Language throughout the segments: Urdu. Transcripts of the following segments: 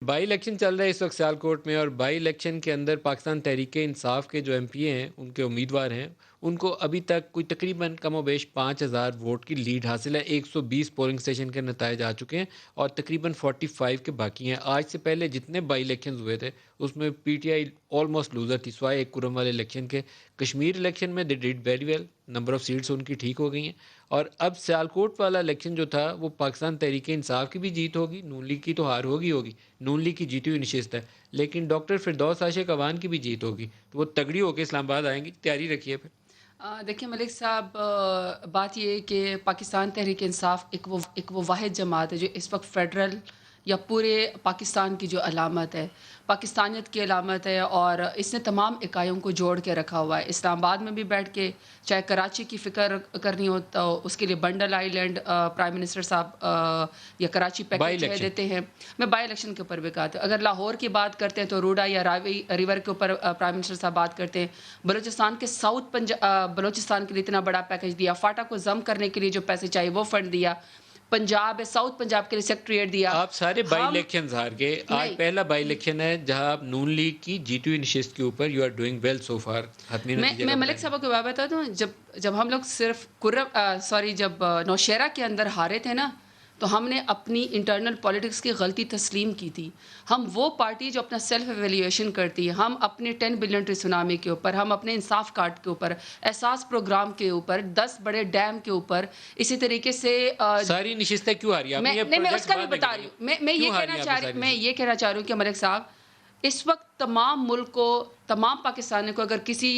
بائی الیکشن چل رہا ہے اس وقت سیالکوٹ میں، اور بائی الیکشن کے اندر پاکستان تحریک انصاف کے جو ایم پی اے ہیں، ان کے امیدوار ہیں، ان کو ابھی تک کوئی تقریباً کم و بیش 5,000 ووٹ کی لیڈ حاصل ہے۔ 120 پولنگ اسٹیشن کے نتائج آ چکے ہیں اور تقریباً 45 کے باقی ہیں۔ آج سے پہلے جتنے بائی الیکشنز ہوئے تھے اس میں P T I almost loser تھی، سوائے ایک کرم والے الیکشن کے۔ کشمیر الیکشن میں they did very well, number of seats ان کی ٹھیک ہو گئی ہیں۔ اور اب سیالکوٹ والا الیکشن جو تھا وہ پاکستان تحریک انصاف کی بھی جیت ہوگی، نون لیگ کی تو ہار ہوگی، نون لیگ کی جیتی ہوئی نشست ہے، لیکن ڈاکٹر فردوس عاشق اعوان کی بھی جیت ہوگی، تو وہ تگڑی ہو کے اسلام آباد آئیں گی۔ تیاری رکھیے پھر۔ دیکھیں ملک صاحب، بات یہ ہے کہ پاکستان تحریک انصاف ایک وہ واحد جماعت ہے جو اس وقت فیڈرل یا پورے پاکستان کی جو علامت ہے، پاکستانیت کی علامت ہے، اور اس نے تمام اکائیوں کو جوڑ کے رکھا ہوا ہے۔ اسلام آباد میں بھی بیٹھ کے چاہے کراچی کی فکر کرنی ہو تو اس کے لیے بنڈل آئی لینڈ پرائم منسٹر صاحب یا کراچی بائی پیکج الیکشن دیتے ہیں۔ میں بائی الیکشن کے اوپر بھی کہا تھا، اگر لاہور کی بات کرتے ہیں تو روڈا یا راوی ریور کے اوپر پرائم منسٹر صاحب بات کرتے ہیں۔ بلوچستان کے بلوچستان کے لیے اتنا بڑا پیکج دیا، فاٹا کو ضم کرنے کے لیے جو پیسے چاہیے وہ فنڈ دیا، پنجاب ہے، ساؤتھ پنجاب کے لیے سیکٹریٹ دیا۔ آپ سارے بائی ہم الیکشنز ہار گئے، آج نہیں پہلا بائی الیکشن ہے جہاں آپ نون لیگ کی جیتی ہوئی نشست کے اوپر you are doing well so far, حتمی نتیجے کا میں ملک بتائیں گے۔ صاحب کو بات بتا دوں، جب ہم لوگ صرف جب نوشیرہ کے اندر ہارے تھے نا، تو ہم نے اپنی انٹرنل پولیٹکس کی غلطی تسلیم کی تھی۔ ہم وہ پارٹی جو اپنا سیلف ایویلیویشن کرتی ہے، ہم اپنے 10 بلین ٹری سونامی کے اوپر، ہم اپنے انصاف کارڈ کے اوپر، احساس پروگرام کے اوپر، 10 بڑے ڈیم کے اوپر، اسی طریقے سے ساری نشستیں کیوں ہاری؟ آپ نے یہ میں اس پروجیکٹ کا بھی بعد میں بتا کریں رہی گے، ہوں۔ میں کیوں ہاری آپ نے ساری یہ نشستیں؟ کہنا چاہ رہی ہوں کہ ملک صاحب، اس وقت تمام ملک کو، تمام پاکستانیوں کو اگر کسی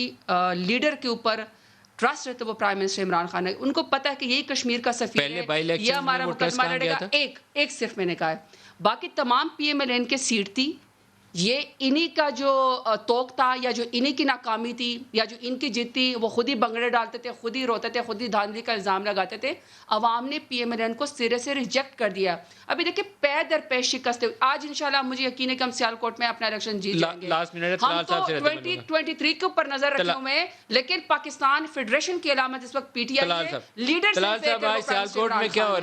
لیڈر کے اوپر ٹرسٹ ہے تو وہ پرائم منسٹر عمران خان ہے۔ ان کو پتہ ہے کہ یہی کشمیر کا سفیر پہلے ہے، بائی یہ الیکشنز میں ہمارا وہ ٹرسٹ مقدمہ کہاں لڑے گیا گا۔ تھا؟ ایک صرف میں نے کہا ہے، باقی تمام پی ایم ایل این کے سیٹ تھی۔ یہ انہی کا جو توق تھا، یا جو انہی کی ناکامی تھی، یا جو ان کی جیت تھی، وہ خود ہی بنگڑے ڈالتے تھے، خود ہی روتے تھے، خود ہی دھاندلی کا الزام لگاتے تھے۔ عوام نے پی ایم ایل این کو سرے سے ریجیکٹ کر دیا۔ ابھی دیکھیں پے در پے شکست، آج انشاءاللہ مجھے یقین ہے کہ ہم سیالکوٹ میں اپنا الیکشن جیت جائیں گے۔ لاسٹ منٹ ہے، ہم طلال تو صاحب سے رہتے میں لوں گا۔ 2023 کے اوپر نظر رکھے ہوئے ہیں، لیکن پاکستان فیڈریشن کی علامت اس وقت پی ٹی آئی طلال ہے، صاحب، لیڈر طلال صرف ایک صاحب ہے، وہ آج پرائم منسٹر سیالکوٹ میں عمران کیا خان ہو ہے۔ رہا ہے؟